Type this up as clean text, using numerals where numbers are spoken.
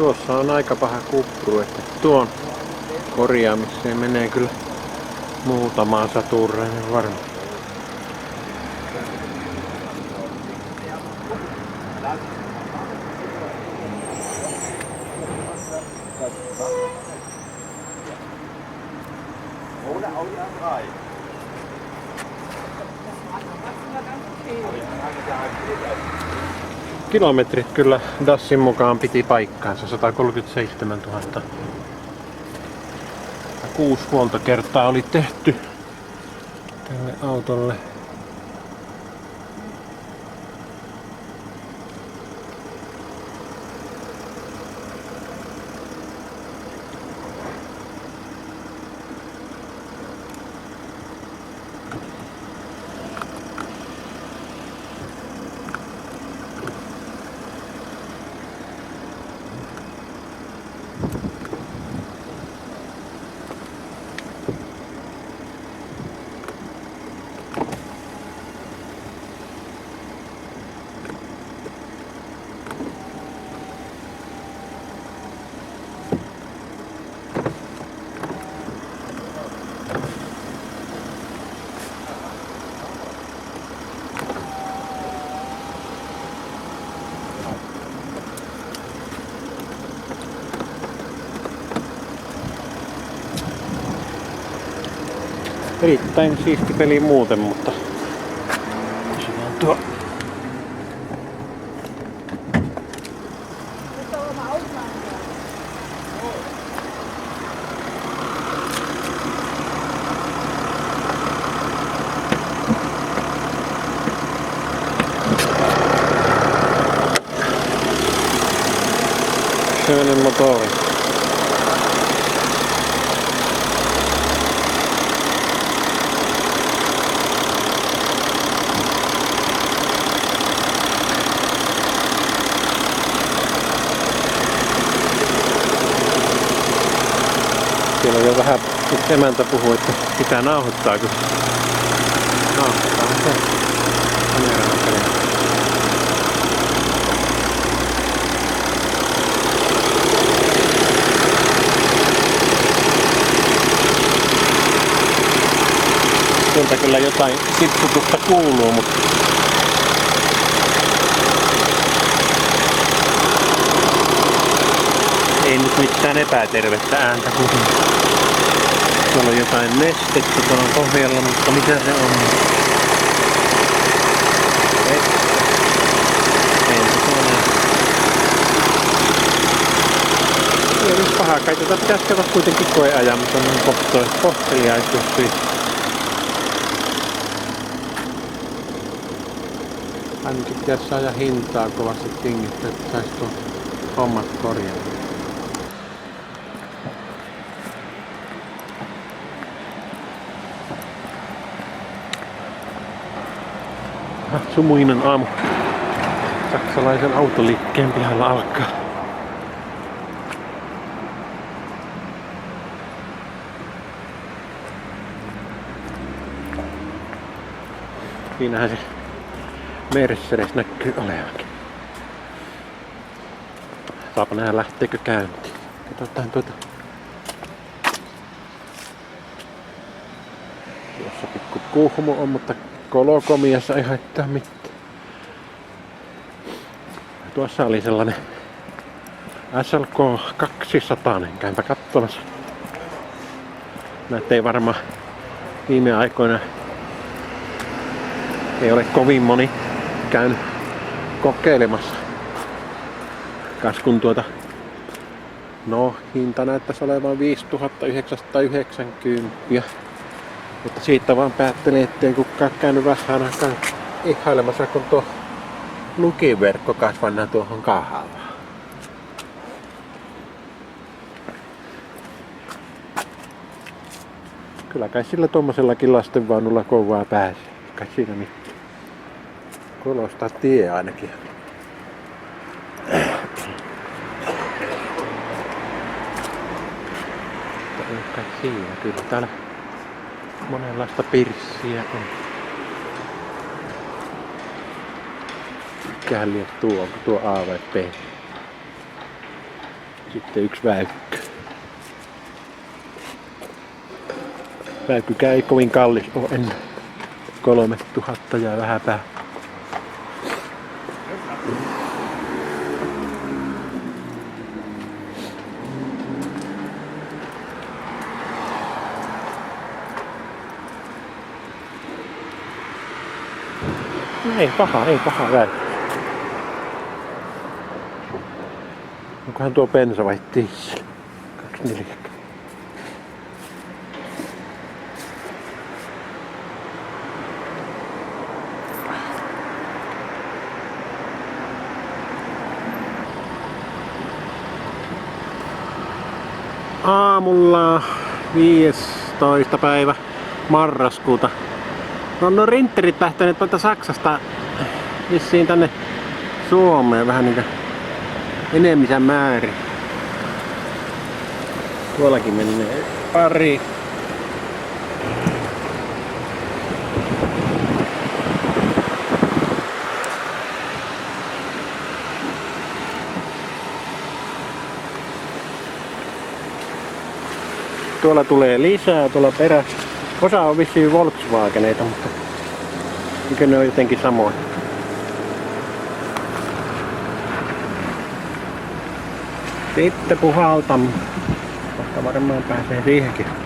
Tuossa on aika paha kuppuru, että tuon korjaamiseen menee kyllä muutamaan saturreinen varmaan. Kilometrit kyllä Dassin mukaan piti paikkaansa, 137 000. 6 huoltokertaa oli tehty tälle autolle. Erittäin siisti peli muuten, mutta tuo sellainen motori. Siellä on jo vähän emäntä puhuu, että pitää nauhoittaa, kun nauhoittaa se kameraan pelaa. Sieltä kyllä jotain sipsutusta kuuluu, mutta ei nyt mitään epätervettä ääntä kuitenkaan. Tuolla on jotain nestettä tuolla pohjalla, mutta mitä se on? Ei nyt pahaa kai, tätä pitäisi käydä kuitenkin koeajan, mutta on kohteliaisuus siitä. Ainakin pitäisi saada hintaa kovasti tingistä, että saisi tuon hommat korjata. Sumuinen aamu saksalaisen autoliikkeen pihalla alkaa. Siinähän se Mercedes näkyy olevankin. Saapa nähdä lähteekö käyntiin. Katsotaan tuota. Tuossa pikku kuhmu on, mutta kolokomiassa ei haittaa mitään. Tuossa oli sellainen SLK 200, käympä katsomassa. Näitä ei varmaan viime aikoina ei ole kovin moni käynyt kokeilemassa. Kas kun hinta näyttäisi olevan 5990. Mutta siitä vaan päättelin, ettei kukaan käynyt vähän aikaa ihailemassa, kun tuo lukiverkko kasvanna tuohon kahvaan. Kyllä kai sillä tommosellakin lastenvaunulla kovaa pääsee. Kai siinä mitään. Kuulostaa tie ainakin. Kai siinä kyllä täällä monenlaista pirssiä on. Mikähän liian tuo, onko tuo A vai B? Sitten yksi väykkö. Väykkykään ei kovin kallis ole ennen. 3000 ja vähän päälle. Ei paha väykkö. Onkohan tuo bensa vai diesel? 24. Aamulla 15. päivä marraskuuta. No rintterit lähteneet tuolta Saksasta vissiin tänne Suomeen vähän niinkö enemmän määrin. Tuollakin menee pari. Tuolla tulee lisää tuolla perässä. Osa on vissiin Volkswageneita, mutta mikä ne on jotenkin samoin. Sitten puhaltam. Kohta varmaan pääsee siihenkin.